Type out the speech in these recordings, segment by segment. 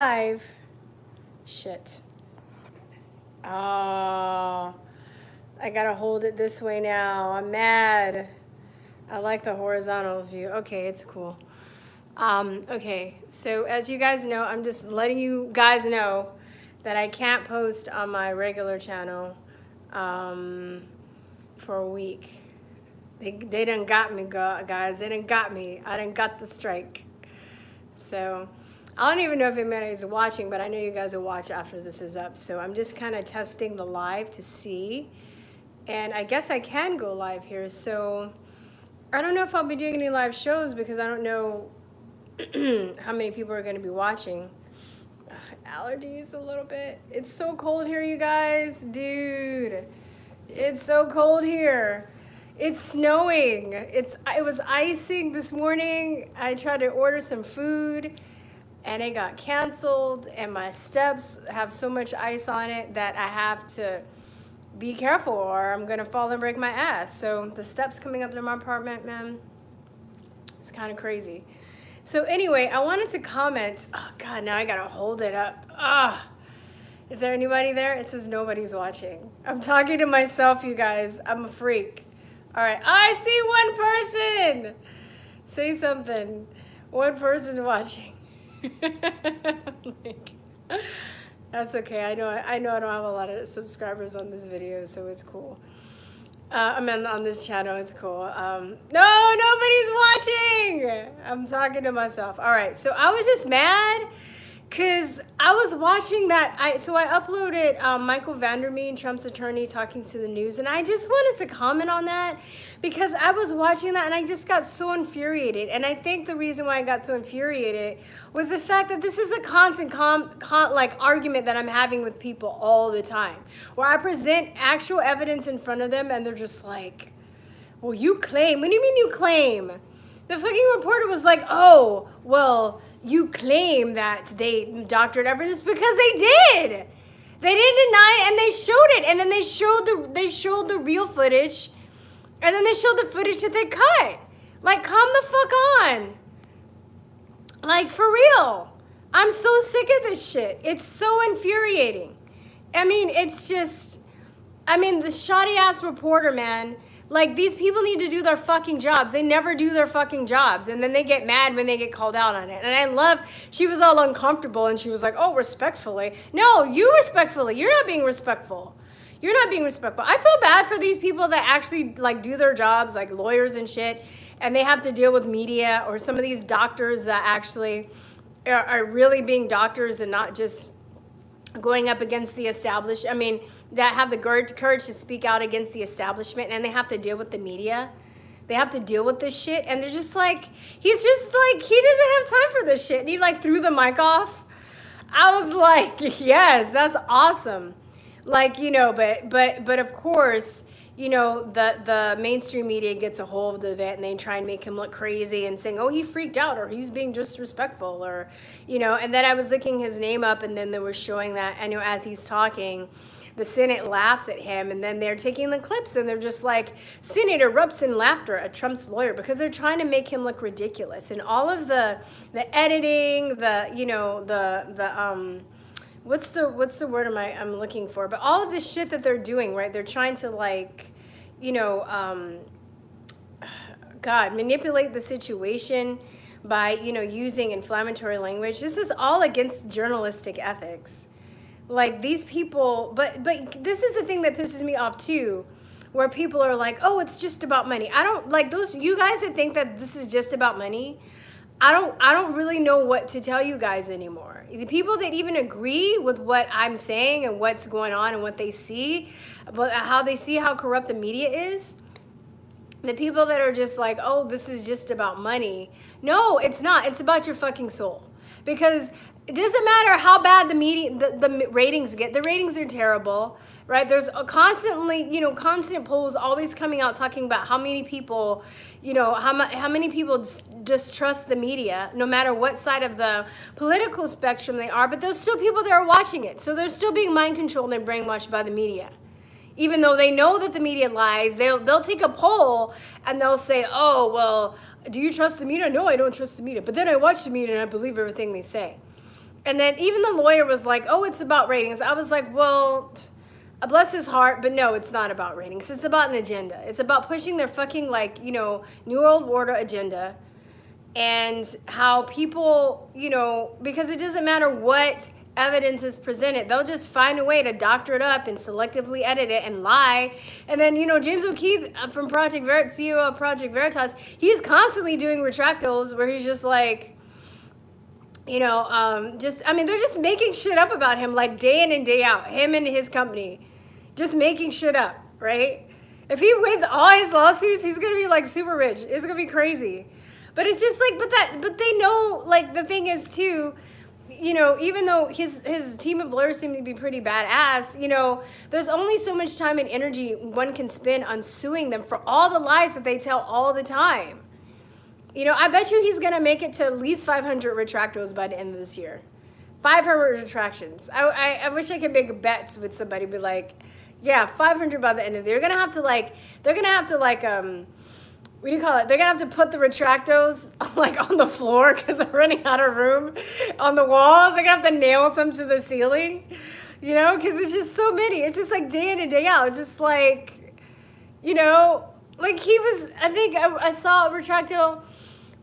Live. Shit. Oh, I gotta hold it this way now. I'm mad. I like the horizontal view. Okay, it's cool. Okay, so as you guys know, I'm just letting you guys know that I can't post on my regular channel for a week. They done got me, guys. They done got me. I done got the strike. So I don't even know if anybody's watching, but I know you guys will watch after this is up. So I'm just kind of testing the live to see. And I guess I can go live here. So I don't know if I'll be doing any live shows because I don't know how many people are going to be watching. Ugh, allergies a little bit. It's so cold here, you guys. Dude, it's so cold here. It's snowing. It was icing this morning. I tried to order some food and it got canceled, and my steps have so much ice on it that I have to be careful or I'm gonna fall and break my ass. So the steps coming up to my apartment, man, it's kind of crazy. So anyway, I wanted to comment. Oh God, now I gotta hold it up. Is there anybody there? It says nobody's watching. I'm talking to myself, you guys. I'm a freak. All right, I see one person. Say something. One person watching. Like, that's okay. I know I don't have a lot of subscribers on this video, so it's cool. I mean, on this channel, it's cool. No, nobody's watching. I'm talking to myself. All right, so I was just mad because I was watching that. So I uploaded Michael Vander, Trump's attorney, talking to the news, and I just wanted to comment on that because I was watching that and I just got so infuriated. And I think the reason why I got so infuriated was the fact that this is a constant argument that I'm having with people all the time, where I present actual evidence in front of them and they're just like, well, you claim. What do you mean you claim? The fucking reporter was like, oh, well, you claim that they doctored evidence because they did. They didn't deny it and they showed it. And then they showed the real footage. And then they showed the footage that they cut. Like, calm the fuck on. Like, for real. I'm so sick of this shit. It's so infuriating. I mean, it's just, the shoddy ass reporter, man. Like, these people need to do their fucking jobs. They never do their fucking jobs. And then they get mad when they get called out on it. And I love, she was all uncomfortable and she was like, oh, respectfully. No, you respectfully. You're not being respectful. You're not being respectful. I feel bad for these people that actually, like, do their jobs, like lawyers and shit, and they have to deal with media, or some of these doctors that actually are really being doctors and not just going up against the establishment. That have the courage to speak out against the establishment, and they have to deal with the media. They have to deal with this shit, and they're just like, he's just like, he doesn't have time for this shit. And he like threw the mic off. I was like, yes, that's awesome. Like, but of course, the mainstream media gets a hold of it and they try and make him look crazy and saying, oh, he freaked out, or he's being disrespectful, or, and then I was looking his name up, and then they were showing that, as he's talking, the Senate laughs at him, and then they're taking the clips and they're just like, Senate erupts in laughter at Trump's lawyer, because they're trying to make him look ridiculous. And all of the editing, what's the word I'm looking for? But all of the shit that they're doing, right? They're trying to manipulate the situation by, using inflammatory language. This is all against journalistic ethics. Like, these people, but this is the thing that pisses me off too, where people are like, oh, it's just about money. I don't like those, you guys that think that this is just about money. I don't really know what to tell you guys anymore. The people that even agree with what I'm saying and what's going on and what they see, but how they see how corrupt the media is, the people that are just like, oh, this is just about money. No, it's not. It's about your fucking soul. Because it doesn't matter how bad the media, the ratings get. The ratings are terrible, right? There's constant polls always coming out talking about how many people, how many people just trust the media, no matter what side of the political spectrum they are. But there's still people that are watching it. So they're still being mind controlled and brainwashed by the media. Even though they know that the media lies, they'll take a poll and they'll say, oh, well, do you trust the media? No, I don't trust the media. But then I watch the media and I believe everything they say. And then even the lawyer was like, oh, it's about ratings. I was like, well, bless his heart, but no, it's not about ratings. It's about an agenda. It's about pushing their fucking, like, you know, New World Order agenda, and how people, you know, because it doesn't matter what evidence is presented, they'll just find a way to doctor it up and selectively edit it and lie. And then, you know, James O'Keefe from CEO of Project Veritas, he's constantly doing retractals where he's just like, you know, I mean, they're just making shit up about him, like, day in and day out, him and his company, just making shit up, right? If he wins all his lawsuits, he's gonna be like super rich. It's gonna be crazy. But it's just like, but they know, like, the thing is too, you know, even though his team of lawyers seem to be pretty badass, you know, there's only so much time and energy one can spend on suing them for all the lies that they tell all the time. You know, I bet you he's going to make it to at least 500 retractals by the end of this year. 500 retractions. I wish I could make bets with somebody, be like, yeah, 500 by the end of the year. They're going to have to, like, what do you call it? They're going to have to put the retractors, like, on the floor because they're running out of room on the walls. They're going to have to nail some to the ceiling, you know, because it's just so many. It's just like day in and day out. It's just like, you know, like he was, I think I saw a retractile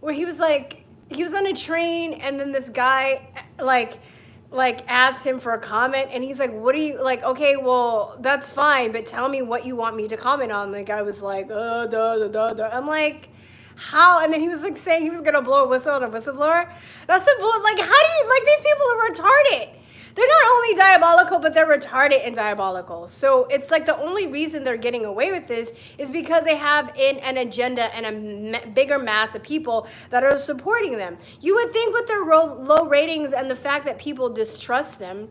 where he was like, he was on a train and then this guy, like asked him for a comment, and he's like, what do you, like, okay, well, that's fine, but tell me what you want me to comment on. The guy was like, I'm like, how? And then he was like saying he was gonna blow a whistle on a whistleblower. That's a bull. Like, how do you, like, these people are retarded. They're not only diabolical, but they're retarded and diabolical. So it's like the only reason they're getting away with this is because they have an agenda and a bigger mass of people that are supporting them. You would think with their low ratings and the fact that people distrust them,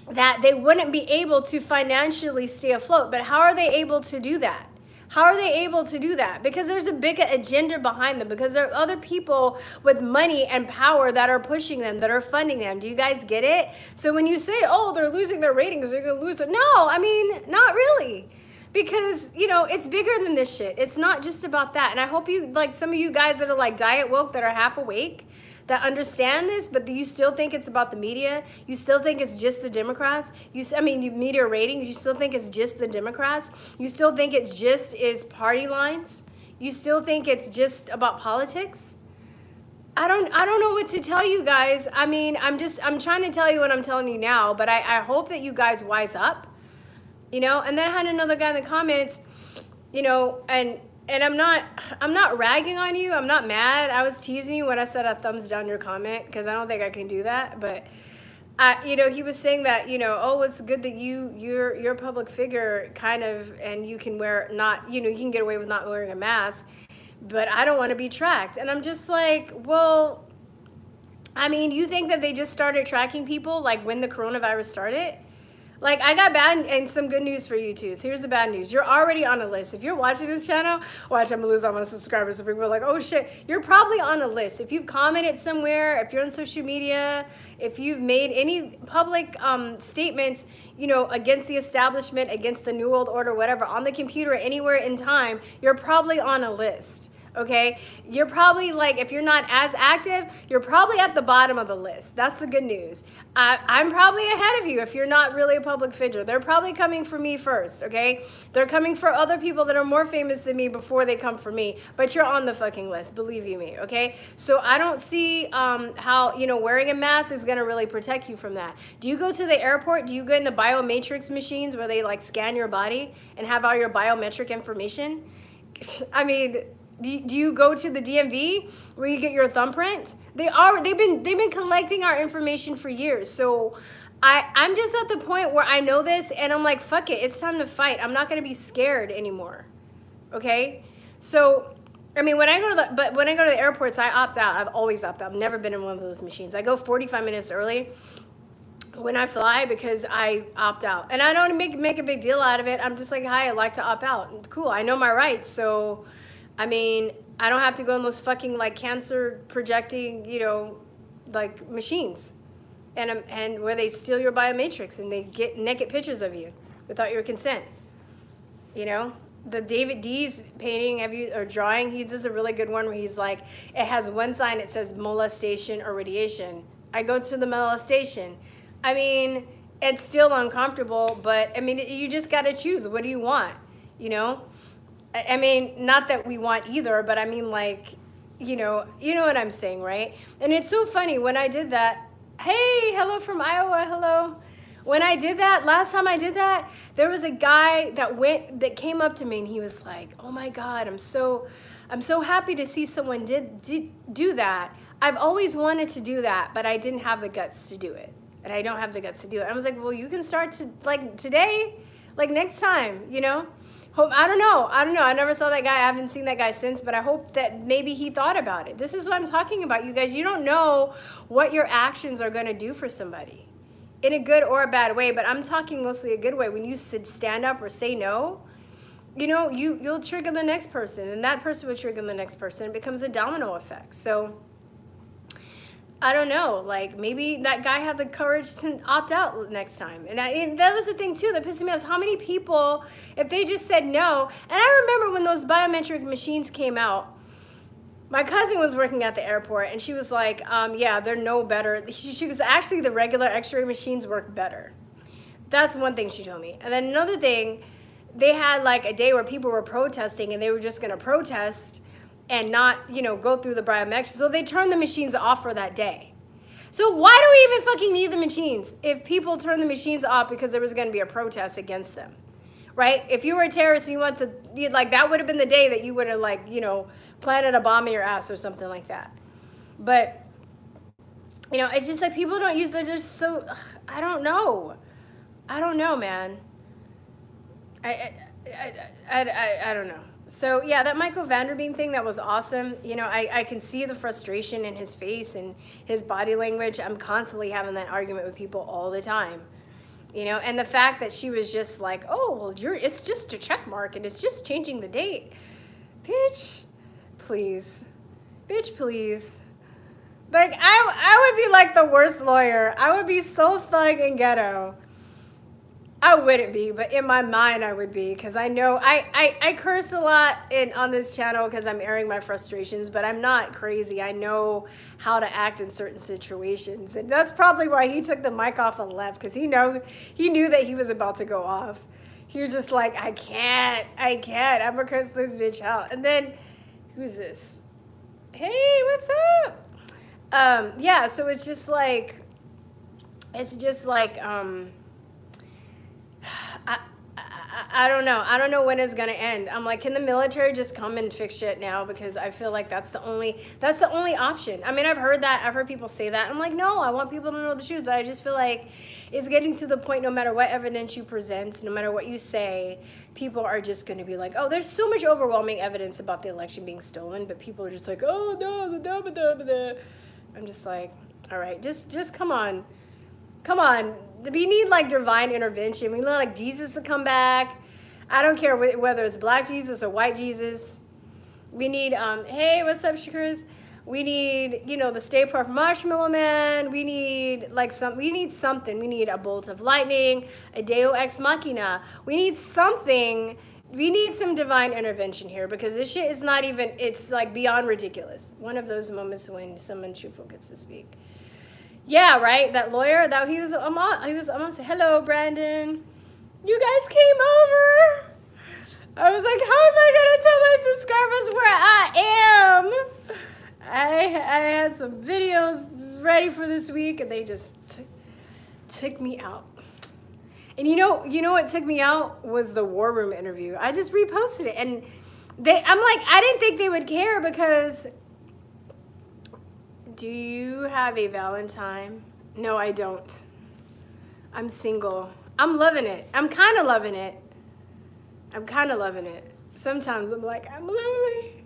that they wouldn't be able to financially stay afloat. But how are they able to do that? How are they able to do that? Because there's a big agenda behind them, because there are other people with money and power that are pushing them, that are funding them. Do you guys get it? So when you say, oh, they're losing their ratings, they're going to lose it. No, I mean, not really. Because, you know, it's bigger than this shit. It's not just about that. And I hope you, like, some of you guys that are like diet woke, that are half awake, that understand this, but you still think it's about the media. You still think it's just the Democrats. Media ratings, you still think it's just the Democrats. You still think it just is party lines. You still think it's just about politics. I don't know what to tell you guys. I mean, I'm trying to tell you what I'm telling you now, but I hope that you guys wise up, you know. And then I had another guy in the comments, you know, and I'm not ragging on you. I'm not mad. I was teasing you when I said I thumbs down your comment, because I don't think I can do that. But you know, he was saying that, you know, oh, it's good that you're a public figure, kind of, and you can wear you can get away with not wearing a mask, but I don't want to be tracked. And I'm just like, well, I mean, you think that they just started tracking people like when the coronavirus started? Like, I got bad and some good news for you too. So here's the bad news. You're already on a list. If you're watching this channel, watch, I'm gonna lose all my subscribers. So people are like, oh shit, you're probably on a list. If you've commented somewhere, if you're on social media, if you've made any public statements, you know, against the establishment, against the New World Order, whatever, on the computer, anywhere in time, you're probably on a list. Okay, you're probably, like, if you're not as active, you're probably at the bottom of the list. That's the good news. I'm probably ahead of you if you're not really a public figure. They're probably coming for me first, okay? They're coming for other people that are more famous than me before they come for me, but you're on the fucking list, believe you me, okay? So I don't see how, you know, wearing a mask is gonna really protect you from that. Do you go to the airport? Do you go in the biometrics machines where they, like, scan your body and have all your biometric information? I mean, do you go to the DMV where you get your thumbprint? They've been collecting our information for years. So I'm just at the point where I know this, and I'm like, fuck it, it's time to fight. I'm not gonna be scared anymore. Okay? So I mean, when I go to the airports, I opt out. I've always opted out. I've never been in one of those machines. I go 45 minutes early when I fly because I opt out. And I don't make a big deal out of it. I'm just like, hi, I'd like to opt out. Cool, I know my rights. So I mean, I don't have to go in those fucking, like, cancer projecting, you know, like, machines, and where they steal your biometrics and they get naked pictures of you without your consent. You know, the David D's painting, or drawing, he does a really good one where he's like, it has one sign that says molestation or radiation, I go to the molestation. I mean, it's still uncomfortable, but I mean, you just got to choose. What do you want? You know? I mean, not that we want either, but I mean, like, you know what I'm saying, right? And it's so funny when I did that. Hey, hello from Iowa, hello. When I did that, last time I did that, there was a guy that came up to me and he was like, "Oh my God, I'm so happy to see someone did do that. I've always wanted to do that, but I didn't have the guts to do it. And I don't have the guts to do it." I was like, "Well, you can start to like today, like next time, you know?" I don't know. I never saw that guy. I haven't seen that guy since, but I hope that maybe he thought about it. This is what I'm talking about, you guys. You don't know what your actions are going to do for somebody in a good or a bad way, but I'm talking mostly a good way. When you stand up or say no, you know, you'll trigger the next person, and that person will trigger the next person. It becomes a domino effect. So I don't know, like maybe that guy had the courage to opt out next time. And that was the thing too that pissed me off, is how many people, if they just said no. And I remember when those biometric machines came out, my cousin was working at the airport and she was like, yeah, they're no better. She was actually, the regular x-ray machines work better. That's one thing she told me. And then another thing, they had like a day where people were protesting and they were just gonna protest and not, you know, go through the biometrics. So they turned the machines off for that day. So why do we even fucking need the machines if people turn the machines off because there was going to be a protest against them, right? If you were a terrorist and you want to, like, that would have been the day that you would have, like, you know, planted a bomb in your ass or something like that. But, you know, it's just like people don't use, they're just so, I don't know, man. I don't know. So yeah, that Michael Vander thing, that was awesome. You know, I can see the frustration in his face and his body language. I'm constantly having that argument with people all the time. You know, and the fact that she was just like, "Oh, well, it's just a check mark and it's just changing the date." Bitch, please. Bitch, please. Like, I would be like the worst lawyer. I would be so thug and ghetto. I wouldn't be, but in my mind I would be, because I know I curse a lot on this channel because I'm airing my frustrations, but I'm not crazy. I know how to act in certain situations, and that's probably why he took the mic off and left, because he knew that he was about to go off. He was just like, I can't, I'm gonna curse this bitch out. And then, who's this? Hey, what's up? Yeah, so it's just like, I don't know. I don't know when it's gonna end. I'm like, can the military just come and fix shit now? Because I feel like that's the only option. I mean, I've heard people say that. I'm like, no, I want people to know the truth. But I just feel like it's getting to the point, no matter what evidence you present, no matter what you say, people are just gonna be like, oh, there's so much overwhelming evidence about the election being stolen, but people are just like, oh no, I'm just like, all right, just come on. Come on, we need like divine intervention. We need like Jesus to come back. I don't care whether it's black Jesus or white Jesus. We need, hey, what's up, Shakers? We need, you know, the Stay Puft Marshmallow Man. We need like we need something. We need a bolt of lightning, a Deo Ex Machina. We need something. We need some divine intervention here, because this shit is not even, it's like beyond ridiculous. One of those moments when someone truthful gets to speak. Yeah, right. That lawyer, he was almost say, hello, Brandon. You guys came over. I was like, how am I gonna tell my subscribers where I am? I had some videos ready for this week, and they just took me out. And you know what took me out was the War Room interview. I just reposted it, and I'm like, I didn't think they would care, because. Do you have a Valentine? No, I don't. I'm single. I'm loving it. I'm kind of loving it. Sometimes I'm like, I'm lonely.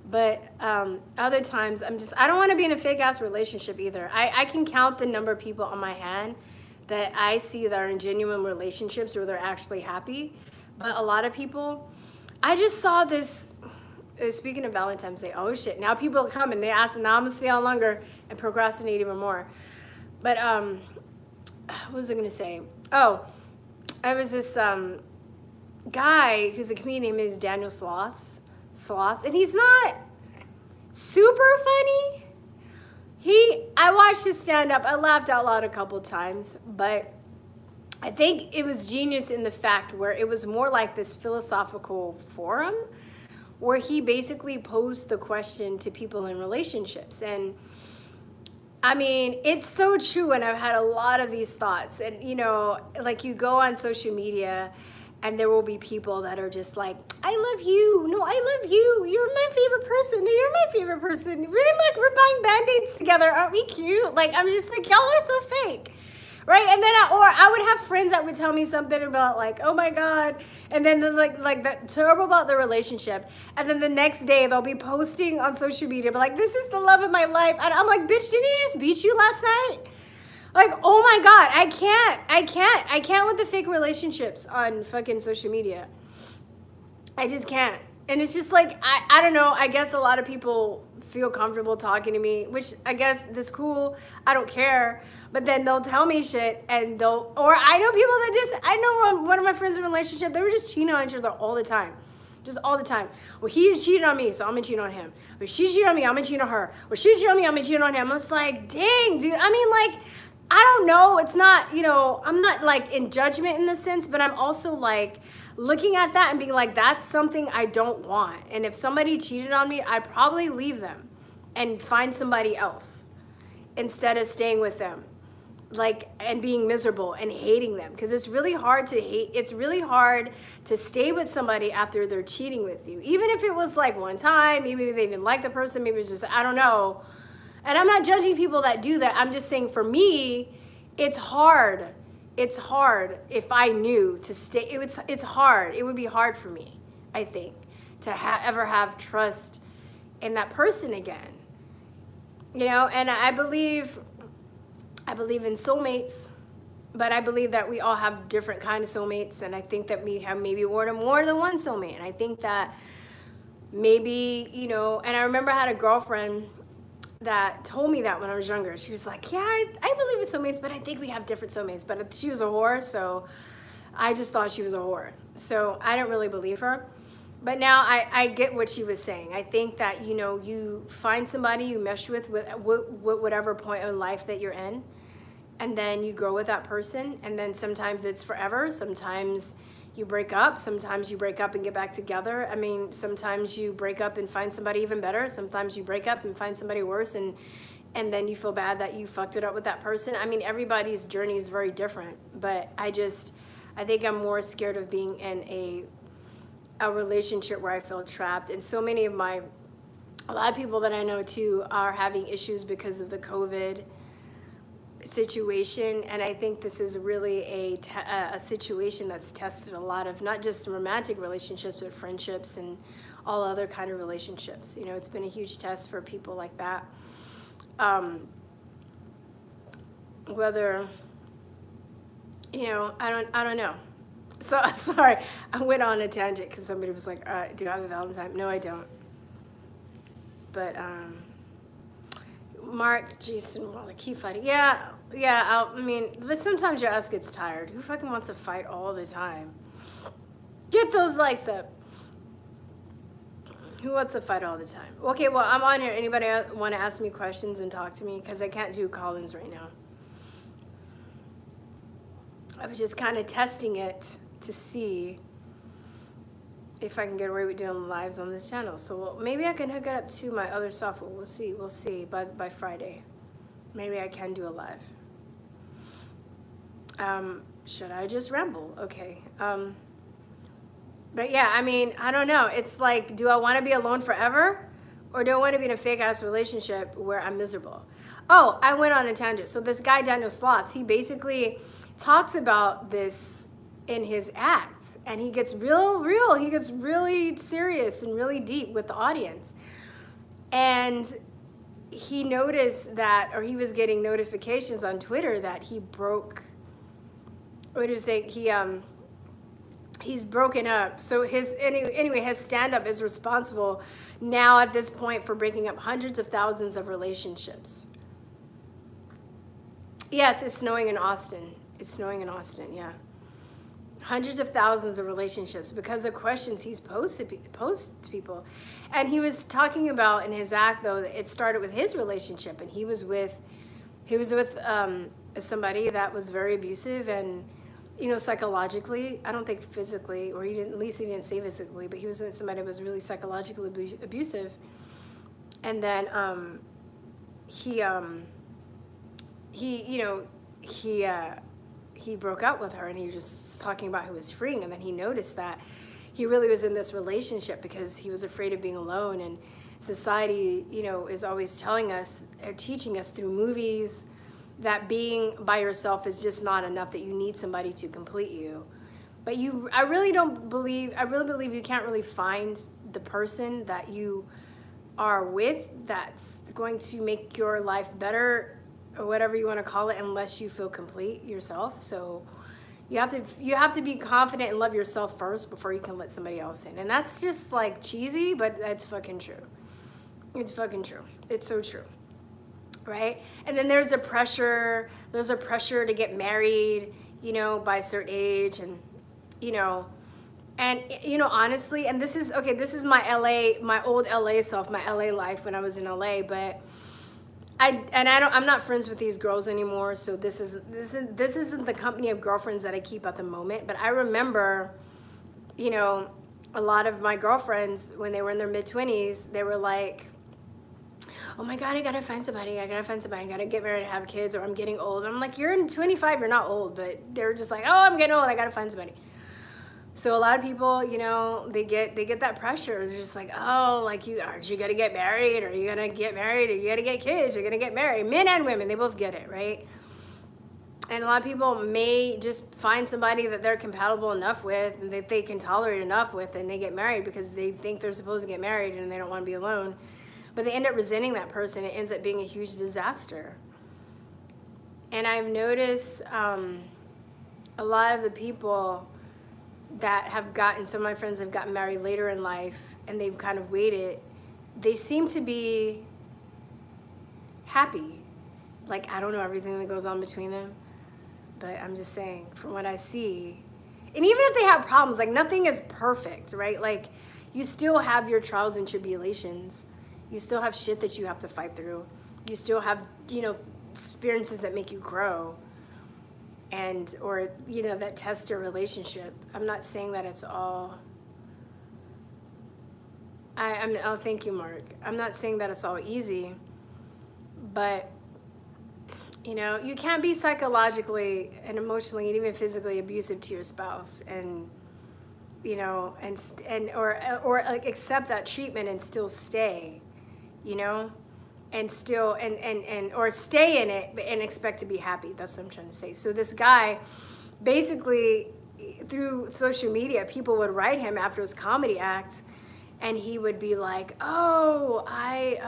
But other times I don't want to be in a fake ass relationship either. I can count the number of people on my hand that I see that are in genuine relationships where they're actually happy. But a lot of people, I just saw this. Speaking of Valentine's Day, oh shit, now people come and they ask, now I'm gonna stay on longer and procrastinate even more. But what was I gonna say? Oh, I was this guy who's a comedian, named Daniel Sloths, and he's not super funny, I watched his stand-up. I laughed out loud a couple times, but I think it was genius in the fact where it was more like this philosophical forum where he basically posed the question to people in relationships. And I mean, it's so true, and I've had a lot of these thoughts. And, you know, like you go on social media and there will be people that are just like, I love you. No, I love you. You're my favorite person. No, you're my favorite person. We're buying Band-Aids together. Aren't we cute? Like, I'm just like, y'all are so fake. Right? And then I would have friends that would tell me something about like, oh my God. And then like that terrible about the relationship. And then the next day they'll be posting on social media, but like, this is the love of my life. And I'm like, bitch, didn't he just beat you last night? Like, oh my God, I can't with the fake relationships on fucking social media. I just can't. And it's just like, I don't know, I guess a lot of people feel comfortable talking to me, which I guess that's cool. I don't care. But then they'll tell me shit and or I know people that I know one of my friends in a relationship, they were just cheating on each other all the time. Just all the time. Well, he cheated on me, so I'm gonna cheat on him. Or she cheated on me, I'm gonna cheat on her. Or she cheated on me, I'm gonna cheat on him. I was like, dang, dude. I mean, like, I don't know. It's not, you know, I'm not like in judgment in the sense, but I'm also like looking at that and being like, that's something I don't want. And if somebody cheated on me, I'd probably leave them and find somebody else instead of staying with them. Like, and being miserable and hating them, because it's really hard to hate. It's really hard to stay with somebody after they're cheating with you, even if it was like one time, maybe they didn't like the person, maybe it's just, I don't know. And I'm not judging people that do that. I'm just saying for me, it's hard. It's hard if I knew to stay. It's hard. It would be hard for me, I think, to ever have trust in that person again. You know, and I believe in soulmates, but I believe that we all have different kind of soulmates, and I think that we have maybe more than one soulmate. And I think that maybe, you know, and I remember I had a girlfriend that told me that when I was younger. She was like, yeah, I believe in soulmates, but I think we have different soulmates. But she was a whore, so I just thought she was a whore. So I didn't really believe her. But now I get what she was saying. I think that, you know, you find somebody you mesh with whatever point in life that you're in, and then you grow with that person, and then sometimes it's forever. Sometimes you break up. Sometimes you break up and get back together. I mean, sometimes you break up and find somebody even better. Sometimes you break up and find somebody worse, and then you feel bad that you fucked it up with that person. I mean, everybody's journey is very different, but I think I'm more scared of being in a relationship where I feel trapped. And so many of a lot of people that I know too are having issues because of the COVID situation. And I think this is really a situation that's tested a lot of not just romantic relationships, but friendships and all other kind of relationships. You know, it's been a huge test for people like that. Whether, you know, I don't know. So, sorry, I went on a tangent because somebody was like, do you have a Valentine? No, I don't. But, Mark, Jason, well, keep fighting. Yeah, I mean, but sometimes your ass gets tired. Who fucking wants to fight all the time? Get those likes up. Who wants to fight all the time? Okay, well, I'm on here. Anybody want to ask me questions and talk to me? Because I can't do call-ins right now. I was just kind of testing it to see if I can get away with doing lives on this channel. So maybe I can hook it up to my other software. We'll see by Friday. Maybe I can do a live. Should I just ramble? Okay. But yeah, I mean, I don't know. It's like, do I want to be alone forever? Or do I want to be in a fake ass relationship where I'm miserable? Oh, I went on a tangent. So this guy, Daniel Slots, he basically talks about this in his acts, and he gets real. He gets really serious and really deep with the audience. And he noticed that, or he was getting notifications on Twitter that he broke, what do you say, he's broken up. So his stand-up is responsible now at this point for breaking up hundreds of thousands of relationships. Yes, it's snowing in Austin. It's snowing in Austin, yeah. hundreds of thousands of relationships because of questions he's posed to people. And he was talking about in his act, though, that it started with his relationship, and he was with somebody that was very abusive, and psychologically, I don't think physically, or at least he didn't say physically, but he was with somebody that was really psychologically abusive. And then he broke out with her, and he was just talking about he was freeing, and then he noticed that he really was in this relationship because he was afraid of being alone. And society, is always telling us or teaching us through movies that being by yourself is just not enough, that you need somebody to complete you. But I really believe you can't really find the person that you are with that's going to make your life better, or whatever you want to call it, unless you feel complete yourself. So you have to be confident and love yourself first before you can let somebody else in. And that's just like cheesy, but that's fucking true. It's fucking true. It's so true. Right? And then there's a pressure to get married, by a certain age, and honestly, and this is my old LA self, my LA life when I was in LA, but I'm not friends with these girls anymore, so this isn't the company of girlfriends that I keep at the moment. But I remember, a lot of my girlfriends, when they were in their mid-20s, they were like, oh my God, I gotta find somebody, I gotta get married, have kids, or I'm getting old. And I'm like, you're in 25, you're not old, but they're just like, oh, I'm getting old, I gotta find somebody. So a lot of people, they get that pressure. They're just like, oh, like aren't you gonna get married? Or are you gonna get married? Or you gonna get kids? You're gonna get married. Men and women, they both get it, right? And a lot of people may just find somebody that they're compatible enough with and that they can tolerate enough with, and they get married because they think they're supposed to get married and they don't want to be alone. But they end up resenting that person. It ends up being a huge disaster. And I've noticed a lot of the people that some of my friends have gotten married later in life, and they've kind of waited, they seem to be happy. Like, I don't know everything that goes on between them, but I'm just saying, from what I see, and even if they have problems, like, nothing is perfect, right? Like, you still have your trials and tribulations. You still have shit that you have to fight through. You still have, experiences that make you grow, or that test your relationship. I'm not saying that it's all. Oh, thank you, Mark. I'm not saying that it's all easy, but you can't be psychologically and emotionally and even physically abusive to your spouse, and or like accept that treatment and still stay, and still or stay in it and expect to be happy. That's what I'm trying to say. So this guy, basically, through social media, people would write him after his comedy act, and he would be like, oh, I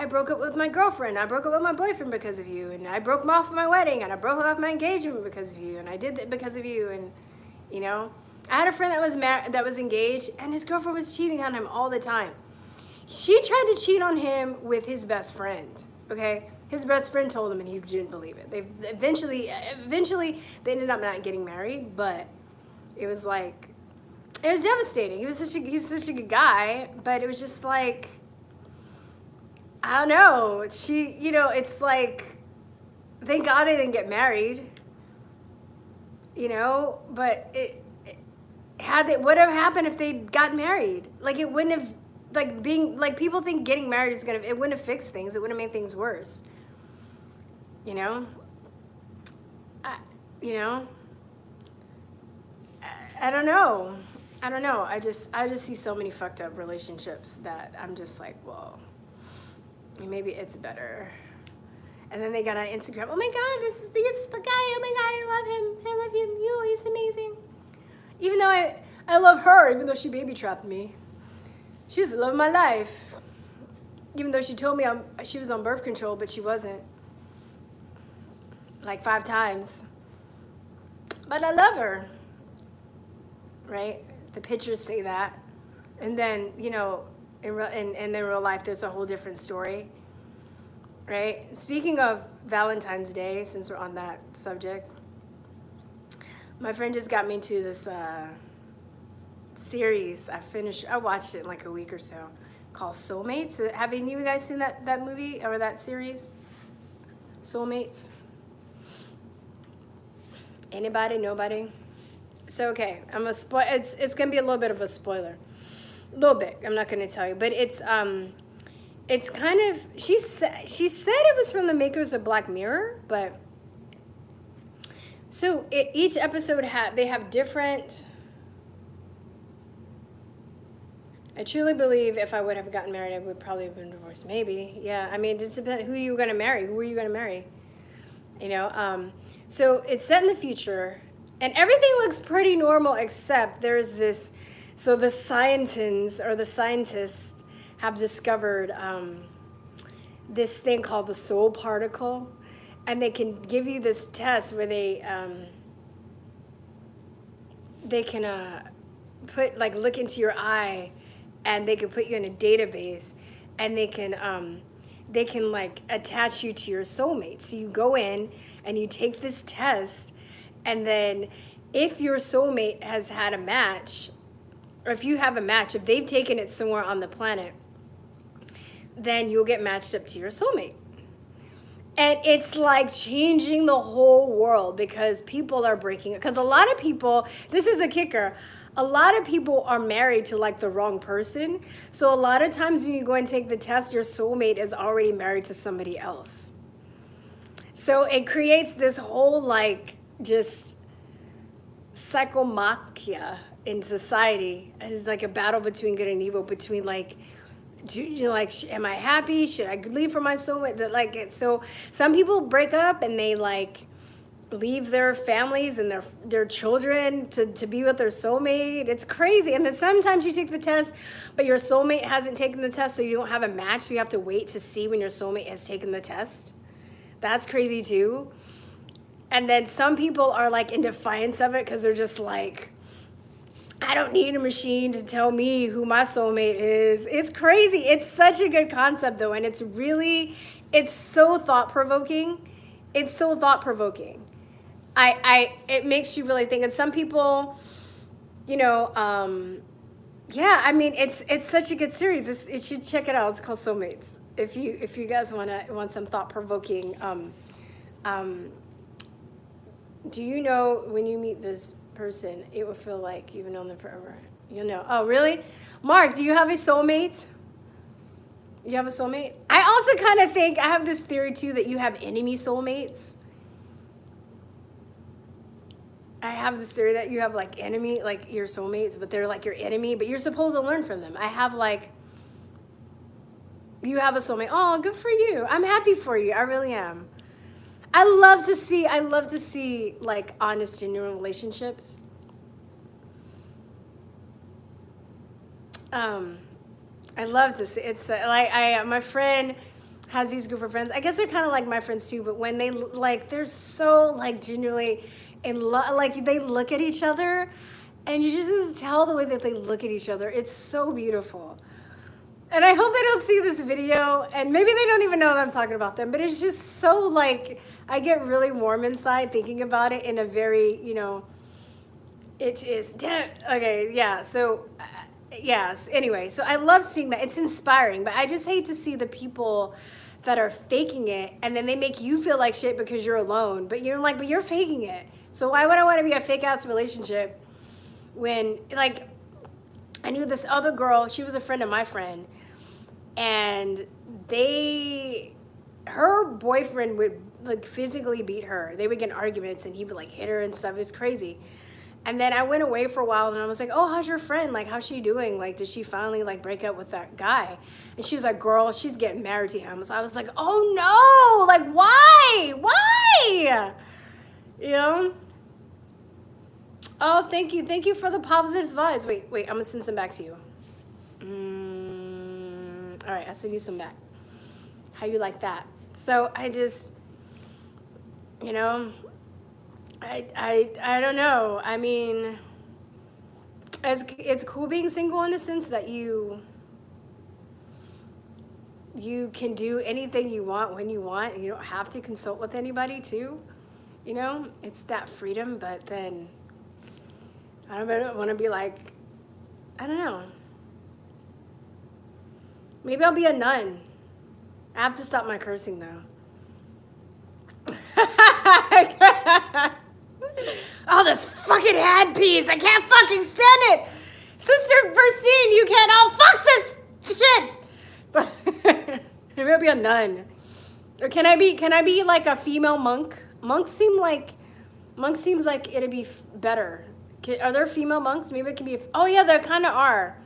broke up with my girlfriend, I broke up with my boyfriend because of you, and I broke off my wedding, and I broke off my engagement because of you, and I did that because of you. And I had a friend that was engaged, and his girlfriend was cheating on him all the time. She tried to cheat on him with his best friend, okay? His best friend told him, and he didn't believe it. They eventually they ended up not getting married, but it was devastating. He's such a good guy, but it was just like, I don't know. It's like, thank God I didn't get married, but what have happened if they got married? Like, it wouldn't have, like, people think getting married it wouldn't have fixed things. It wouldn't have made things worse. I don't know. I just see so many fucked up relationships that I'm just like, well, maybe it's better. And then they got on Instagram, oh my God, this is the guy, oh my God, I love him, he's amazing. Even though I love her, even though she baby trapped me. She's the love of my life. Even though she told me she was on birth control, but she wasn't. Like 5 times. But I love her. Right? The pictures say that. And then, in real life, there's a whole different story. Right? Speaking of Valentine's Day, since we're on that subject, My friend just got me into this series. I watched it in like a week or so, called Soulmates. Have any of you guys seen that movie or that series? Soulmates? Anybody? Nobody? So okay, I'm a spoil. It's gonna be a little bit of a spoiler, a little bit. I'm not gonna tell you, but it's kind of. She said it was from the makers of Black Mirror, but so each episode they have different. I truly believe if I would have gotten married, I would probably have been divorced. Maybe, yeah. I mean, it just depends who you were gonna marry. Who are you gonna marry? You know. So it's set in the future. And everything looks pretty normal except there's this, so the scientists have discovered this thing called the soul particle, and they can give you this test where they can look into your eye, and they can put you in a database, and they can like attach you to your soulmate. So you go in and you take this test. And then if your soulmate has had a match, or if you have a match, if they've taken it somewhere on the planet, then you'll get matched up to your soulmate. And it's like changing the whole world because people are breaking it. Because a lot of people, this is the kicker, a lot of people are married to like the wrong person. So a lot of times when you go and take the test, your soulmate is already married to somebody else. So it creates this whole like, just psychomachia in society. It is like a battle between good and evil, between like, am I happy? Should I leave for my soulmate? So some people break up and they like leave their families and their children to be with their soulmate. It's crazy. And then sometimes you take the test, but your soulmate hasn't taken the test, so you don't have a match. So you have to wait to see when your soulmate has taken the test. That's crazy too. And then some people are like in defiance of it because they're just like, I don't need a machine to tell me who my soulmate is. It's crazy. It's such a good concept though. And it's so thought-provoking. It's so thought-provoking. It makes you really think. And some people, yeah, I mean, it's such a good series. It should check it out. It's called Soulmates. If you guys want some thought-provoking, do you know when you meet this person, it will feel like you've known them forever? You'll know. Oh, really? Mark, do you have a soulmate? You have a soulmate? I also kind of think, I have this theory too, that you have enemy soulmates. I have this theory that you have like enemy, like your soulmates, but they're like your enemy, but you're supposed to learn from them. I have like, you have a soulmate. Oh, good for you. I'm happy for you. I really am. I love to see like honest, genuine relationships. I love to see. It's like my friend has these group of friends. I guess they're kind of like my friends too, but when they're so like genuinely in love, like they look at each other, and you just tell the way that they look at each other. It's so beautiful. And I hope they don't see this video, and maybe they don't even know that I'm talking about them, but it's just so like, I get really warm inside thinking about it in a very, it is, okay, yeah, so, yes, anyway, so I love seeing that. It's inspiring, but I just hate to see the people that are faking it, and then they make you feel like shit because you're alone, but you're like, but you're faking it. So why would I want to be a fake-ass relationship when, like, I knew this other girl, she was a friend of my friend, and her boyfriend would like physically beat her. They would get in arguments and he would like hit her and stuff. It was crazy. And then I went away for a while and I was like, oh, how's your friend? Like, how's she doing? Like, did she finally like break up with that guy? And she's like, girl, she's getting married to him. So I was like, oh no, like why? Why? Oh, thank you. Thank you for the positive vibes. Wait, I'm gonna send some back to you. All right, I'll send you some back. How you like that? So I just, I don't know. I mean, it's cool being single in the sense that you can do anything you want when you want, and you don't have to consult with anybody too. It's that freedom, but then I don't want to be like, I don't know. Maybe I'll be a nun. I have to stop my cursing though. Oh, this fucking headpiece. I can't fucking stand it. Sister Verstine, you can't. Oh, fuck this shit. But maybe I'll be a nun. Or can I be like a female monk? Monk seems like it'd be better. Are there female monks? Maybe it can be. Oh yeah, there kind of are.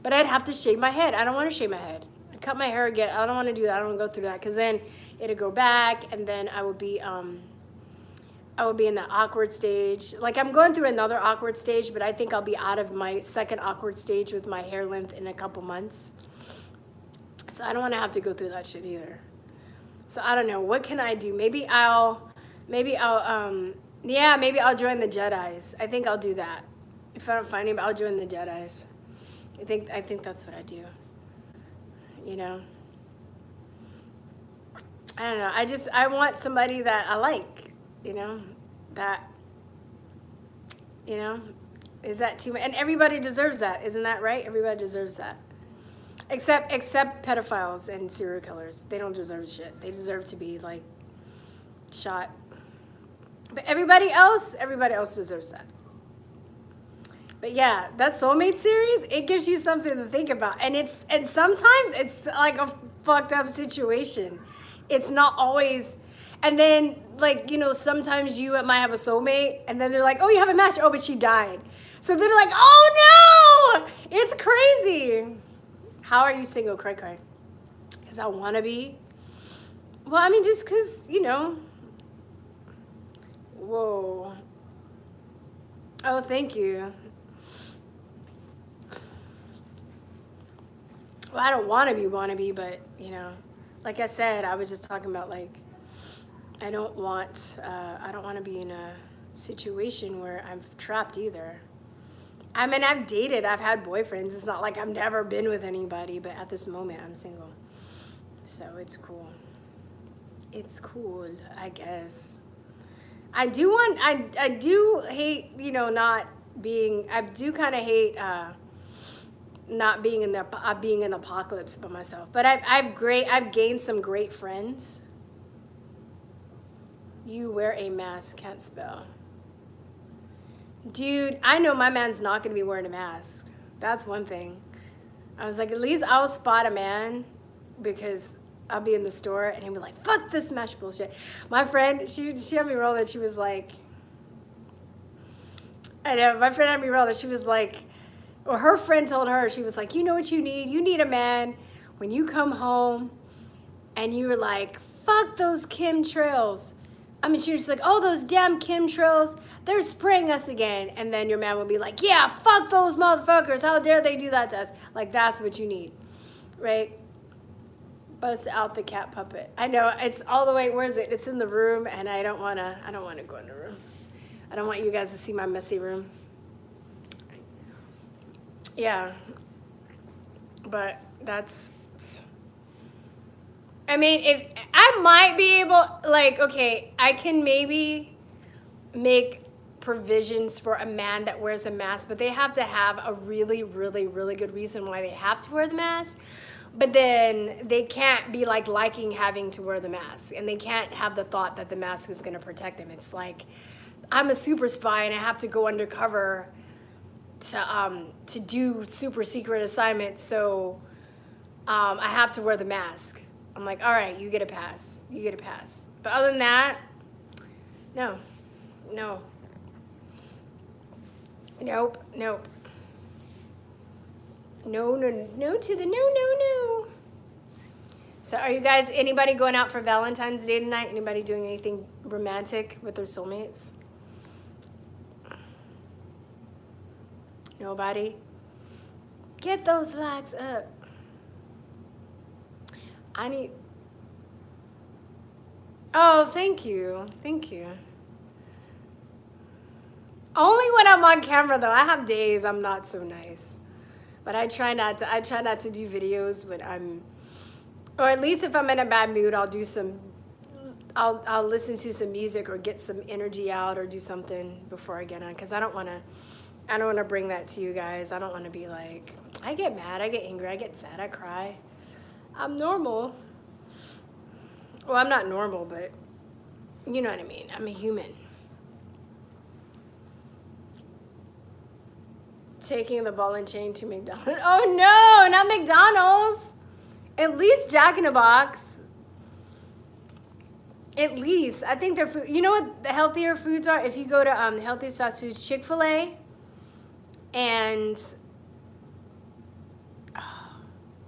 But I'd have to shave my head. I don't want to shave my head. I cut my hair again. I don't want to do that. I don't want to go through that because then it'd go back, and then I would be in the awkward stage. Like I'm going through another awkward stage, but I think I'll be out of my second awkward stage with my hair length in a couple months. So I don't want to have to go through that shit either. So I don't know. What can I do? Maybe I'll join the Jedis. I think I'll do that. If I don't find him, I'll join the Jedis. I think that's what I do. You know? I don't know. I want somebody that I like, you know? That, you know? Is that too much? And everybody deserves that. Isn't that right? Everybody deserves that. Except pedophiles and serial killers. They don't deserve shit. They deserve to be, like, shot. But everybody else deserves that. But yeah, that soulmate series, it gives you something to think about. And sometimes it's like a fucked up situation. It's not always, and then like, you know, sometimes you might have a soulmate and then they're like, oh, you have a match. Oh, but she died. So they're like, oh no, it's crazy. How are you single? Cry, cry. Because I want to be. Well, I mean, just because, you know. Whoa. Oh, thank you. Well, I don't want to be, but, you know, like I said, I was just talking about, like, I don't want to be in a situation where I'm trapped either. I mean, I've dated, I've had boyfriends. It's not like I've never been with anybody, but at this moment, I'm single. So it's cool. It's cool, I guess. I do hate, you know, I do kind of hate not being being in apocalypse by myself. But I've gained some great friends. You wear a mask, can't spell. Dude, I know my man's not gonna be wearing a mask. That's one thing. I was like, at least I'll spot a man because I'll be in the store and he'll be like, fuck this mesh bullshit. My friend, she had me roll that. She was like, I know, my friend had me roll that. She was like, or her friend told her, she was like, you know what you need? You need a man when you come home and you're like, fuck those chemtrails. I mean, she was like, oh, those damn chemtrails, they're spraying us again. And then your man will be like, yeah, fuck those motherfuckers. How dare they do that to us? Like, that's what you need, right? Bust out the cat puppet. I know, it's all the way, where is it? It's in the room, and I don't want to go in the room. I don't want you guys to see my messy room. Yeah. But that's... I mean, if I might be able, like, okay, I can maybe make provisions for a man that wears a mask, but they have to have a really, really, really good reason why they have to wear the mask. But then they can't be like liking having to wear the mask, and they can't have the thought that the mask is going to protect them. It's like, I'm a super spy and I have to go undercover to do super secret assignments, so I have to wear the mask. I'm like, all right, you get a pass. You get a pass. But other than that, no. Nope. No to the no. So are you guys, anybody going out for Valentine's Day tonight? Anybody doing anything romantic with their soulmates? Nobody? Get those likes up. Oh, thank you. Only when I'm on camera though. I have days I'm not so nice. But I try not to do videos when or at least if I'm in a bad mood, I'll listen to some music or get some energy out or do something before I get on, because I don't want to I don't want to bring that to you guys. I don't want to be like, I get mad, I get angry, I get sad, I cry. I'm normal. Well, I'm not normal, but you know what I mean. I'm a human. Taking the ball and chain to McDonald's. Oh no, not McDonald's. At least Jack in the Box. At least. I think their food, you know what the healthier foods are? If you go to the healthiest fast foods, Chick-fil-A and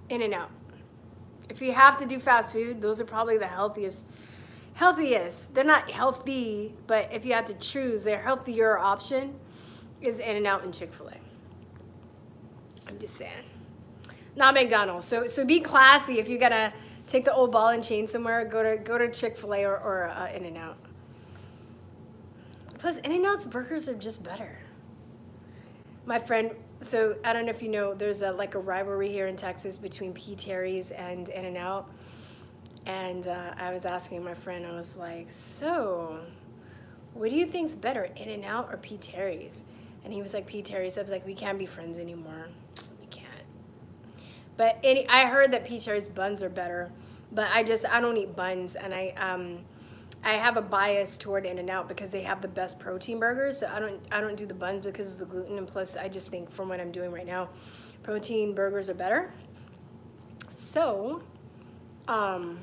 In-N-Out. If you have to do fast food, those are probably the healthiest. They're not healthy, but if you had to choose, their healthier option is In-N-Out and Chick-fil-A. I'm just saying. Not McDonald's. So be classy. If you're gonna take the old ball and chain somewhere, go to Chick-fil-A or In-N-Out. Plus, In-N-Out's burgers are just better. My friend, so I don't know if you know, there's a rivalry here in Texas between P. Terry's and In-N-Out. And I was asking my friend, I was like, so what do you think's better, In-N-Out or P. Terry's? And he was like, P. Terry's. I was like, we can't be friends anymore. We can't. But I heard that P. Terry's buns are better, but I don't eat buns, and I have a bias toward In-N-Out because they have the best protein burgers. So I don't do the buns because of the gluten, and plus I just think from what I'm doing right now, protein burgers are better. So, but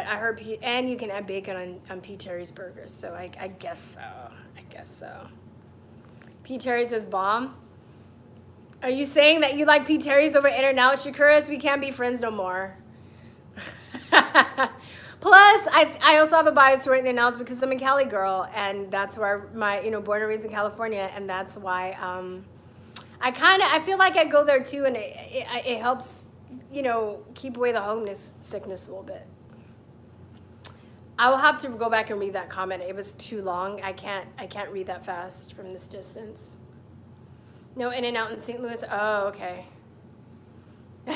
I heard and you can add bacon on P. Terry's burgers. So I guess so. P. Terry's is bomb. Are you saying that you like P. Terry's over In-N-Out, Shakuras? We can't be friends no more. Plus, I also have a bias toward In-N-Outs because I'm a Cali girl, and that's where born and raised in California, and that's why I feel like I go there too, and it helps, keep away the homeless sickness a little bit. I will have to go back and read that comment. It was too long. I can't read that fast from this distance. No In-N-Out in St. Louis. Oh, okay. All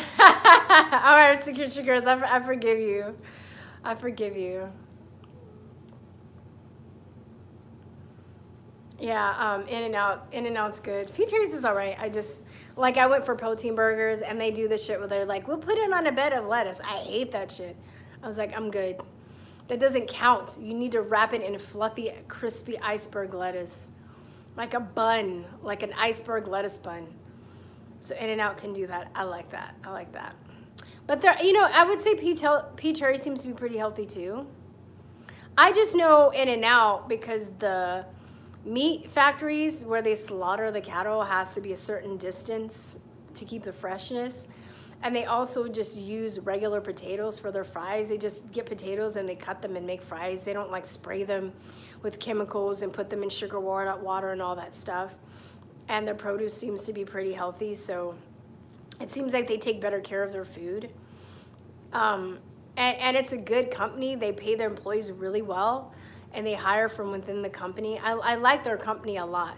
right, security girls, I forgive you. I forgive you. Yeah, In-N-Out's good. P. Terry's is all right. I went for protein burgers, and they do this shit where they're like, we'll put it on a bed of lettuce. I hate that shit. I was like, I'm good. That doesn't count. You need to wrap it in fluffy, crispy iceberg lettuce. Like a bun, like an iceberg lettuce bun. So In-N-Out can do that. I like that. But I would say P. Terry seems to be pretty healthy too. I just know In-N-Out because the meat factories where they slaughter the cattle has to be a certain distance to keep the freshness. And they also just use regular potatoes for their fries. They just get potatoes and they cut them and make fries. They don't spray them with chemicals and put them in sugar water and all that stuff. And their produce seems to be pretty healthy. So it seems like they take better care of their food. And it's a good company. They pay their employees really well. And they hire from within the company. I like their company a lot.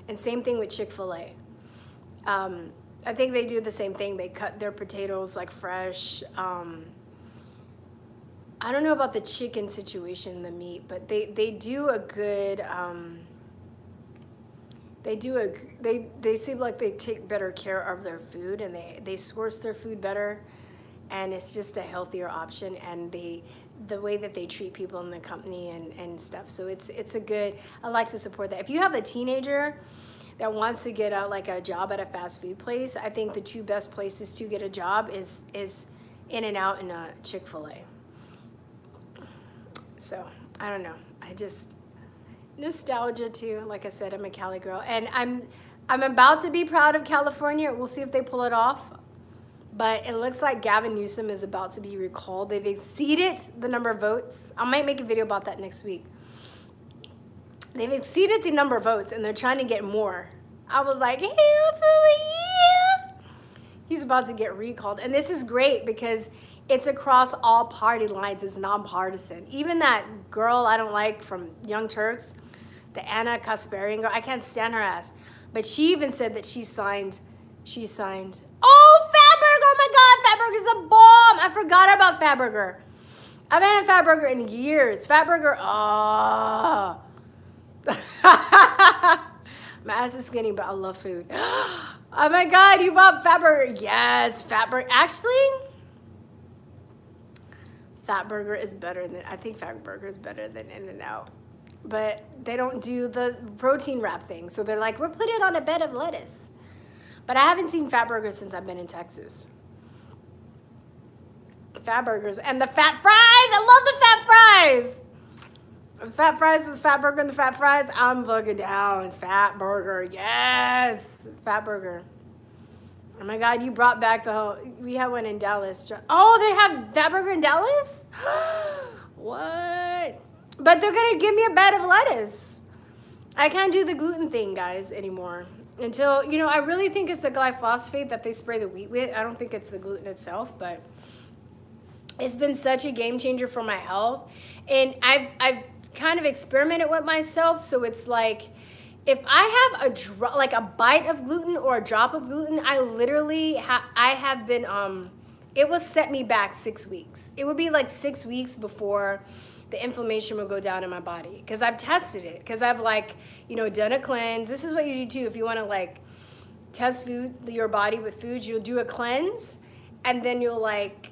And same thing with Chick-fil-A. I think they do the same thing. They cut their potatoes fresh. I don't know about the chicken situation, the meat, but they do a good. They seem like they take better care of their food, and they source their food better, and it's just a healthier option. And the way that they treat people in the company and stuff. So it's a good. I like to support that. If you have a teenager that wants to get a job at a fast food place, I think the two best places to get a job is In-N-Out and Chick-fil-A. So I don't know. I just nostalgia too. Like I said, I'm a Cali girl, and I'm about to be proud of California. We'll see if they pull it off. But it looks like Gavin Newsom is about to be recalled. They've exceeded the number of votes. I might make a video about that next week. They've exceeded the number of votes, and they're trying to get more. I was like, hell to the yeah. He's about to get recalled. And this is great because it's across all party lines. It's nonpartisan. Even that girl I don't like from Young Turks, the Anna Kasparian girl, I can't stand her ass. But she even said that she signed. Oh, Fatburger! Oh my God, Fatburger's a bomb! I forgot about Fatburger. I haven't had Fatburger in years. Fatburger, oh. My ass is skinny, but I love food. Oh my God, you bought Fatburger. Yes, Fatburger. Actually, Fatburger is better than, I think Fatburger is better than In-N-Out. But they don't do the protein wrap thing. So they're like, we'll put it on a bed of lettuce. But I haven't seen Fatburger since I've been in Texas. Fatburgers and the fat fries. I love the fat fries. The fat fries, the Fatburger and the fat fries. I'm fucking down. Fatburger. Yes. Fatburger. Oh my God, you brought back the whole, we had one in Dallas. Oh, they have Fatburger in Dallas? What? But they're going to give me a bed of lettuce. I can't do the gluten thing, guys, anymore. Until, you know, I really think it's the glyphosate that they spray the wheat with. I don't think it's the gluten itself, but it's been such a game changer for my health. And I've kind of experimented with myself. So it's like, if I have like a bite of gluten or a drop of gluten, I literally I have been, it will set me back 6 weeks. It would be like 6 weeks before the inflammation would go down in my body. Because I've tested it. Because I've like, you know, done a cleanse. This is what you do too. If you want to like test your body with food, you'll do a cleanse. And then you'll like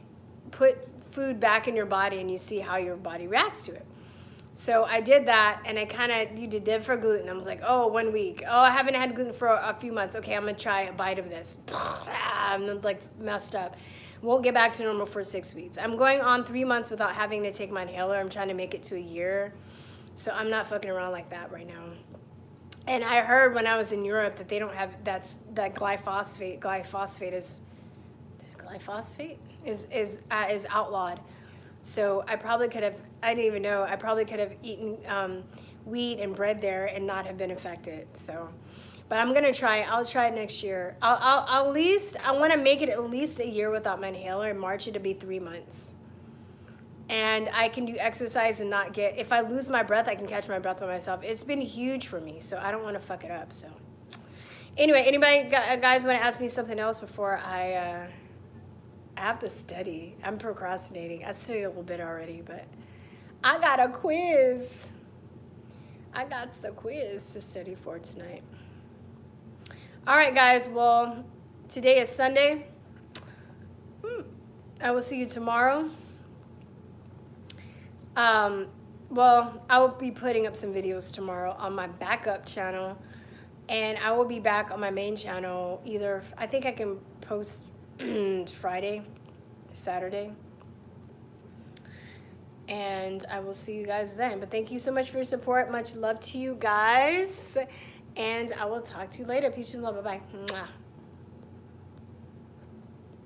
put food back in your body and you see how your body reacts to it. So I did that, and I kind of, you did that for gluten. I was like, oh, 1 week. Oh, I haven't had gluten for a few months. Okay, I'm going to try a bite of this. I'm like messed up. Won't get back to normal for 6 weeks. I'm going on 3 months without having to take my inhaler. I'm trying to make it to a year. So I'm not fucking around like that right now. And I heard when I was in Europe that they don't have, that glyphosate is outlawed. So I probably could have, I didn't even know, I probably could have eaten wheat and bread there and not have been affected. So, but I'm gonna try it. I'll try it next year. I'll at least, I wanna make it at least a year without my inhaler. In March it'll be 3 months. And I can do exercise and not get, if I lose my breath, I can catch my breath by myself. It's been huge for me, so I don't wanna fuck it up, so. Anyway, anybody, guys wanna ask me something else before I have to study. I'm procrastinating. I studied a little bit already, but I got a quiz. I got the quiz to study for tonight. All right, guys. Well, today is Sunday. I will see you tomorrow. Well, I will be putting up some videos tomorrow on my backup channel, and I will be back on my main channel either, I think I can post Friday, Saturday, and I will see you guys then. But thank you so much for your support. Much love to you guys, and I will talk to you later. Peace and love. Bye-bye.